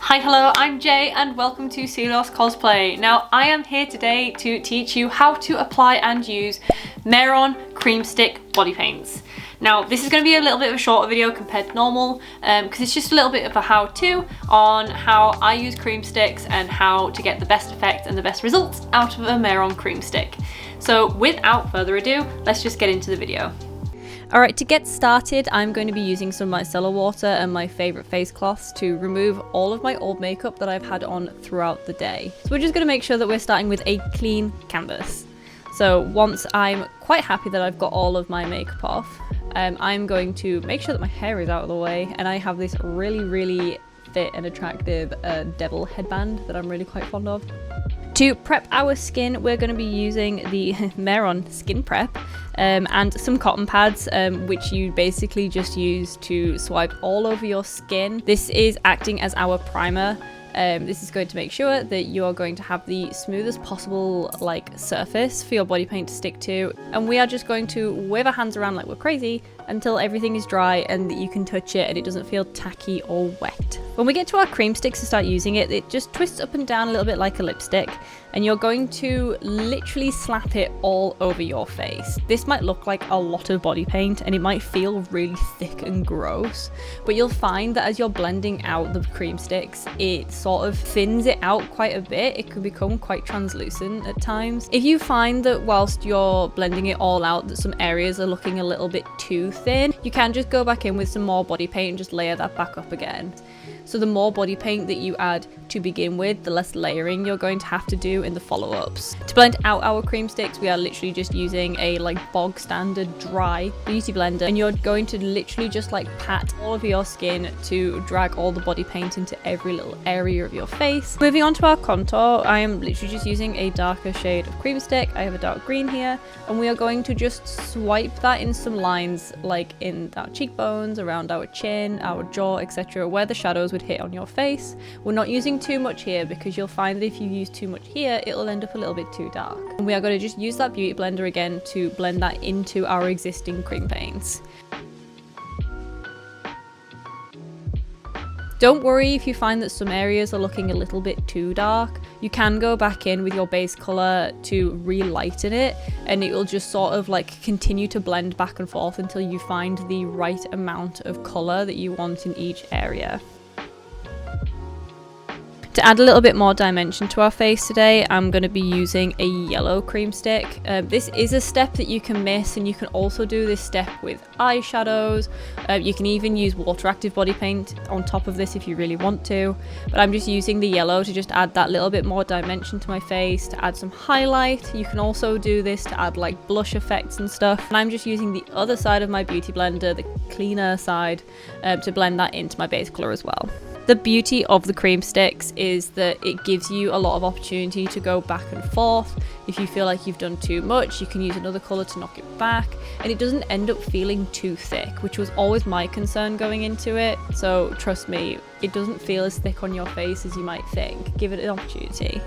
Hi, hello, I'm Jaye and welcome to Selios Cosplay. Now, I am here today to teach you how to apply and use Mehron Creamstick body paints. Now, this is going to be a little bit of a shorter video compared to normal because it's just a little bit of a how-to on how I use cream sticks and how to get the best effect and the best results out of a Mehron cream stick. So without further ado, let's just get into the video. Alright, to get started, I'm going to be using some micellar water and my favourite face cloths to remove all of my old makeup that I've had on throughout the day. So we're just going to make sure that we're starting with a clean canvas. So once I'm quite happy that I've got all of my makeup off, I'm going to make sure that my hair is out of the way, and I have this really fit and attractive devil headband that I'm really quite fond of. To prep our skin, we're going to be using the Mehron Skin Prep and some cotton pads, which you basically just use to swipe all over your skin. This is acting as our primer. This is going to make sure that you're going to have the smoothest possible surface for your body paint to stick to, and we are just going to wave our hands around like we're crazy until everything is dry and that you can touch it and it doesn't feel tacky or wet. When we get to our cream sticks to start using it, it just twists up and down a little bit like a lipstick, and you're going to literally slap it all over your face. This might look like a lot of body paint and it might feel really thick and gross, but you'll find that as you're blending out the cream sticks, it sort of thins it out quite a bit. It can become quite translucent at times. If you find that whilst you're blending it all out that some areas are looking a little bit too thin, you can just go back in with some more body paint and just layer that back up again. So the more body paint that you add to begin with, the less layering you're going to have to do in the follow-ups. To blend out our cream sticks, we are literally just using a bog standard dry beauty blender, and you're going to literally just pat all over your skin to drag all the body paint into every little area of your face. Moving on to our contour, I am literally just using a darker shade of cream stick. I have a dark green here, and we are going to just swipe that in some lines in our cheekbones, around our chin, our jaw, etc., where the shadows would hit on your face. We're not using too much here because you'll find that if you use too much here, it'll end up a little bit too dark. And we are going to just use that beauty blender again to blend that into our existing cream paints. Don't worry if you find that some areas are looking a little bit too dark. You can go back in with your base colour to re-lighten it, and it will just sort of continue to blend back and forth until you find the right amount of colour that you want in each area. To add a little bit more dimension to our face today, I'm going to be using a yellow cream stick. This is a step that you can miss, and you can also do this step with eyeshadows. You can even use water active body paint on top of this if you really want to, but I'm just using the yellow to just add that little bit more dimension to my face, to add some highlight. You can also do this to add blush effects and stuff, and I'm just using the other side of my beauty blender, the cleaner side, to blend that into my base colour as well. The beauty of the cream sticks is that it gives you a lot of opportunity to go back and forth. If you feel like you've done too much, you can use another colour to knock it back, and it doesn't end up feeling too thick, which was always my concern going into it. So trust me, it doesn't feel as thick on your face as you might think. Give it an opportunity.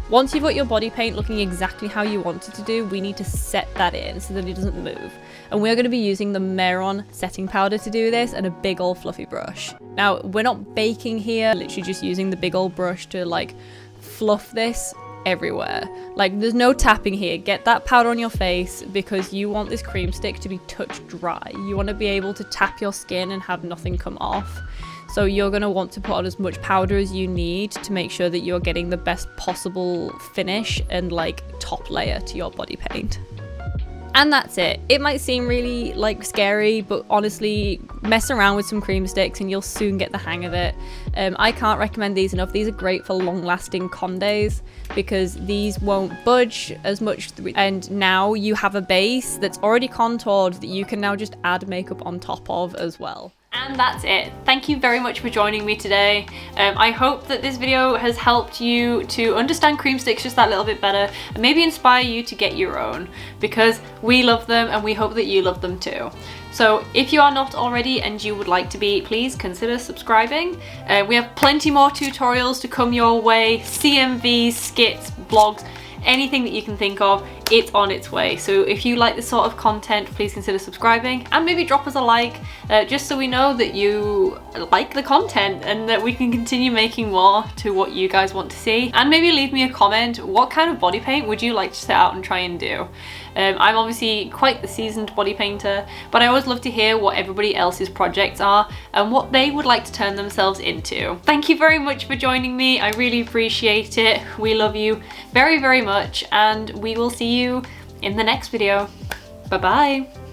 Once you've got your body paint looking exactly how you want it to do, we need to set that in so that it doesn't move. And we're going to be using the Mehron setting powder to do this, and a big old fluffy brush. Now, we're not baking here, literally just using the big old brush to fluff this everywhere. There's no tapping here. Get that powder on your face because you want this cream stick to be touch dry. You want to be able to tap your skin and have nothing come off. So you're going to want to put on as much powder as you need to make sure that you're getting the best possible finish and top layer to your body paint. And that's it. It might seem really scary, but honestly, mess around with some cream sticks and you'll soon get the hang of it. I can't recommend these enough. These are great for long-lasting con days because these won't budge as much, and now you have a base that's already contoured that you can now just add makeup on top of as well. And that's it. Thank you very much for joining me today. I hope that this video has helped you to understand cream sticks just that little bit better, and maybe inspire you to get your own, because we love them and we hope that you love them too. So if you are not already and you would like to be, please consider subscribing. We have plenty more tutorials to come your way, CMVs, skits, blogs, anything that you can think of it's on its way. So if you like this sort of content, please consider subscribing and maybe drop us a like, just so we know that you like the content and that we can continue making more to what you guys want to see. And maybe leave me a comment, what kind of body paint would you like to set out and try and do? I'm obviously quite the seasoned body painter, but I always love to hear what everybody else's projects are and what they would like to turn themselves into. Thank you very much for joining me. I really appreciate it. We love you very, very much, and we will see you in the next video. Bye bye.